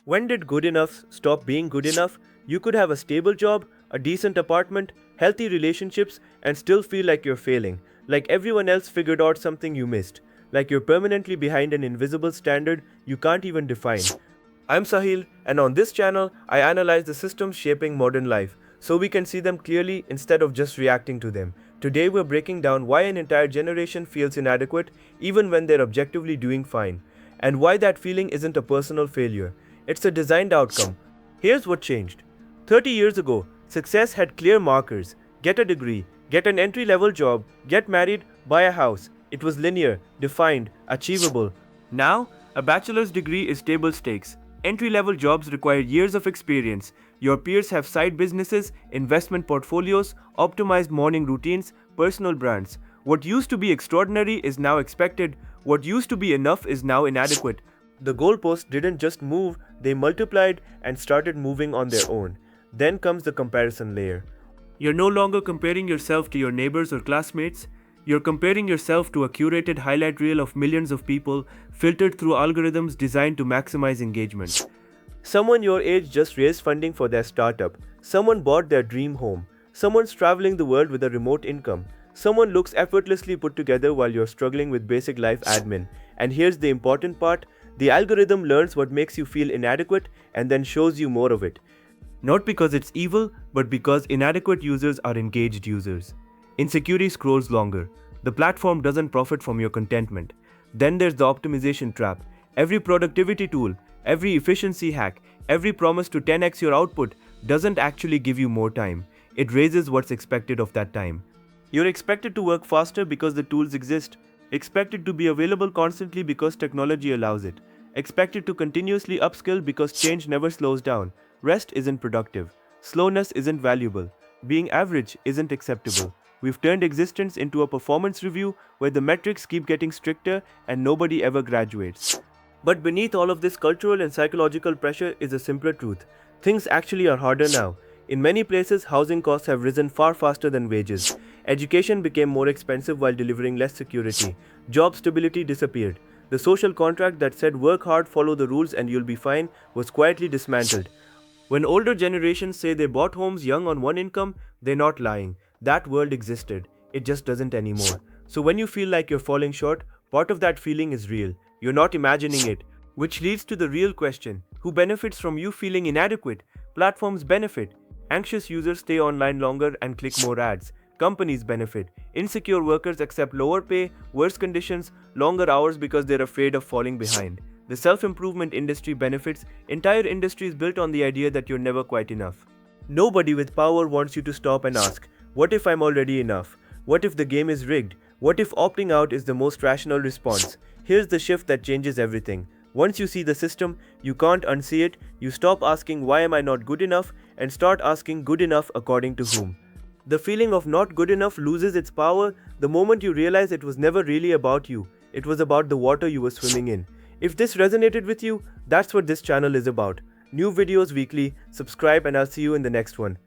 When did good enough stop being good enough? You could have a stable job, a decent apartment, healthy relationships, and still feel like you're failing, like everyone else figured out something you missed, like you're permanently behind an invisible standard you can't even define. I'm Sahil, and on this channel, I analyze the systems shaping modern life so we can see them clearly instead of just reacting to them. Today, we're breaking down why an entire generation feels inadequate even when they're objectively doing fine, and why that feeling isn't a personal failure. It's a designed outcome. Here's what changed. 30 years ago, success had clear markers: get a degree, get an entry level job, get married, buy a house. It was linear, defined, achievable. Now, a bachelor's degree is table stakes. Entry level jobs require years of experience. Your peers have side businesses, investment portfolios, optimized morning routines, personal brands. What used to be extraordinary is now expected. What used to be enough is now inadequate. The goalposts didn't just move, they multiplied and started moving on their own. Then comes the comparison layer. You're no longer comparing yourself to your neighbors or classmates. You're comparing yourself to a curated highlight reel of millions of people, filtered through algorithms designed to maximize engagement. Someone your age just raised funding for their startup. Someone bought their dream home. Someone's traveling the world with a remote income. Someone looks effortlessly put together while you're struggling with basic life admin. And here's the important part: the algorithm learns what makes you feel inadequate and then shows you more of it. Not because it's evil, but because inadequate users are engaged users. Insecurity scrolls longer. The platform doesn't profit from your contentment. Then there's the optimization trap. Every productivity tool, every efficiency hack, every promise to 10x your output doesn't actually give you more time. It raises what's expected of that time. You're expected to work faster because the tools exist. Expected to be available constantly because technology allows it. Expected to continuously upskill because change never slows down. Rest isn't productive. Slowness isn't valuable. Being average isn't acceptable. We've turned existence into a performance review where the metrics keep getting stricter and nobody ever graduates. But beneath all of this cultural and psychological pressure is a simpler truth. Things actually are harder now. In many places, housing costs have risen far faster than wages. Education became more expensive while delivering less security. Job stability disappeared. The social contract that said work hard, follow the rules and you'll be fine was quietly dismantled. When older generations say they bought homes young on one income, they're not lying. That world existed. It just doesn't anymore. So when you feel like you're falling short, part of that feeling is real. You're not imagining it. Which leads to the real question: who benefits from you feeling inadequate? Platforms benefit. Anxious users stay online longer and click more ads. Companies benefit. Insecure workers accept lower pay, worse conditions, longer hours because they're afraid of falling behind. The self-improvement industry benefits. Entire industries built on the idea that you're never quite enough. Nobody with power wants you to stop and ask, what if I'm already enough? What if the game is rigged? What if opting out is the most rational response? Here's the shift that changes everything. Once you see the system, you can't unsee it. You stop asking why am I not good enough and start asking good enough according to whom. The feeling of not good enough loses its power the moment you realize it was never really about you. It was about the water you were swimming in. If this resonated with you, that's what this channel is about. New videos weekly, subscribe and I'll see you in the next one.